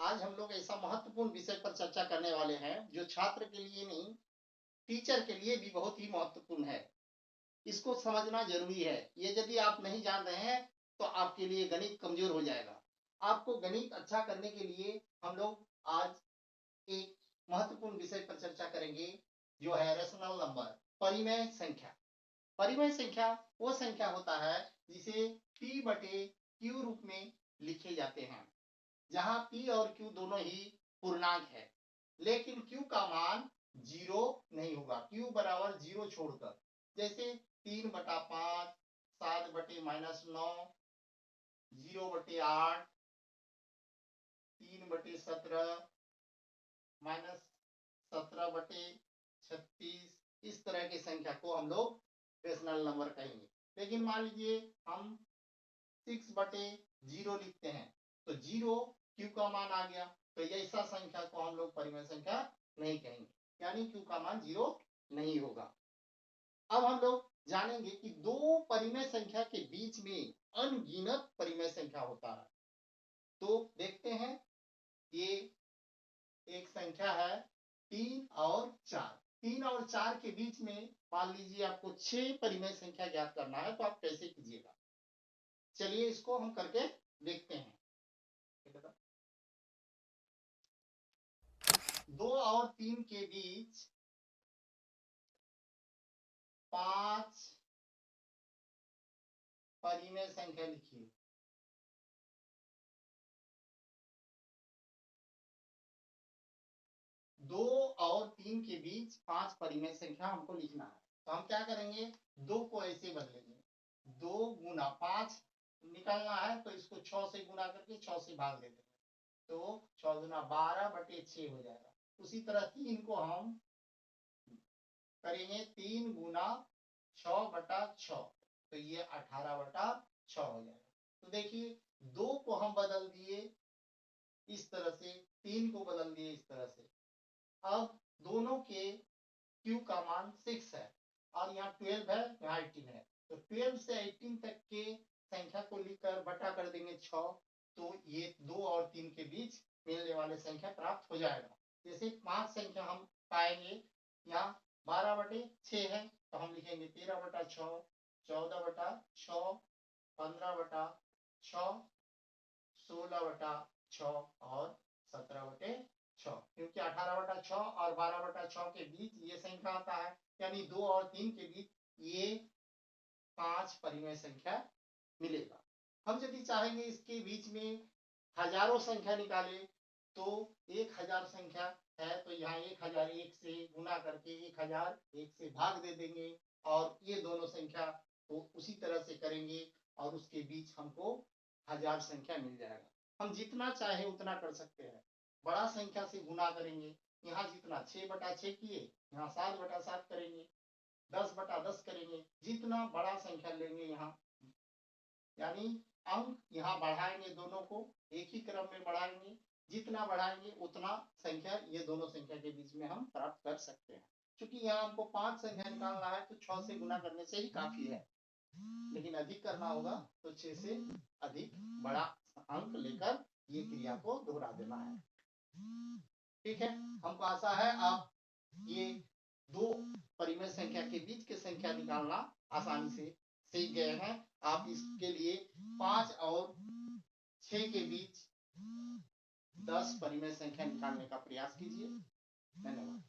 आज हम लोग ऐसा महत्वपूर्ण विषय पर चर्चा करने वाले हैं जो छात्र के लिए नहीं, टीचर के लिए भी बहुत ही महत्वपूर्ण है। इसको समझना जरूरी है। ये यदि आप नहीं जान रहे हैं तो आपके लिए गणित कमजोर हो जाएगा। आपको गणित अच्छा करने के लिए हम लोग आज एक महत्वपूर्ण विषय पर चर्चा करेंगे जो है रेशनल नंबर, परिमेय संख्या। परिमेय संख्या वो संख्या होता है जिसे p बटे q रूप में लिखे जाते हैं, जहां p और q दोनों ही पूर्णांक है, लेकिन q का मान 0 नहीं होगा। q बराबर 0 छोड़कर, जैसे 3/5, 7/-9, 0/8, 3/17, -17/36, इस तरह की संख्या को हम लोग रेशनल नंबर कहेंगे। लेकिन मान लीजिए हम 6/0 लिखते हैं तो 0 q का मान आ गया, तो ऐसा संख्या को हम लोग परिमेय संख्या नहीं कहेंगे, यानी q का मान 0 नहीं होगा। अब हम लोग जानेंगे कि दो परिमेय संख्या के बीच में अनगिनत परिमेय संख्या होता है। तो देखते हैं, ये एक संख्या है 3 और 4। 3 और 4 के बीच में मान लीजिए आपको 6 परिमेय संख्या ज्ञात करना है, तो आप कैसे कीजिएगा? चलिए इसको हम करके देखते हैं। 2 और 3 के बीच 5 परिमेय संख्या लिखिए। 2 और 3 के बीच 5 परिमेय संख्या हमको लिखना है, तो हम क्या करेंगे? 2 को ऐसे बदलेंगे, 2 गुना 5 निकालना है तो इसको 6 से गुना करके 6 से भाग दे देंगे, तो 6 गुना 12/6 हो जाएगा। उसी तरह 3 को हम करेंगे 3 गुना 6/6, तो ये 18/6 हो जाएगा। तो देखिए 2 को हम बदल दिए इस तरह से, 3 को बदल दिए इस तरह से। अब दोनों के q का मान 6 है और यहाँ 12 है, यहाँ 18 है, तो 12 से 18 तक के संख्या को लिखकर बटा कर देंगे 6, तो ये 2 और 3 के बीच मिलने वाले संख्या प्राप्त हो जाएगा। जैसे 5 संख्या हम पाएंगे, यहाँ 12/6 है, तो हम लिखेंगे 13/6, 14/6, 15/6, 16/6 और 17/6, क्योंकि 18/6 और 12/6 के बीच ये संख्या आता है, यानी 2 और 3 के बीच ये 5 परिमेय संख्या मिलेगा। हम यदि चाहेंगे इसके बीच में हजारों संख्या निकाले, तो 1000 संख्या है तो यहाँ 1001 से गुना करके 1001 से भाग दे देंगे, और ये दोनों संख्या को उसी तरह से करेंगे और उसके बीच हमको 1000 संख्या मिल जाएगा। हम जितना चाहे उतना कर सकते हैं। बड़ा संख्या से गुना करेंगे, यहाँ जितना 6/6 किए, यहाँ 7/7 करेंगे, 10/10 करेंगे, जितना बड़ा संख्या लेंगे यहाँ, यानी अंक यहाँ बढ़ाएंगे, दोनों को एक ही क्रम में बढ़ाएंगे, जितना बढ़ाएंगे उतना संख्या ये दोनों संख्या के बीच में हम प्राप्त कर सकते हैं। क्योंकि यहाँ हमको 5 संख्या निकालना है तो 6 से गुना करने से ही काफी है, लेकिन अधिक करना होगा तो 6 से अधिक बड़ा अंक लेकर ये क्रिया को दोहरा देना है। ठीक है, हमको आशा है आप ये दो परिमेय संख्या के बीच के संख्या निकालना आसानी से सीख गए हैं। आप इसके लिए 5 और 6 के बीच 10 परिमेय संख्या निकालने का प्रयास कीजिए। धन्यवाद।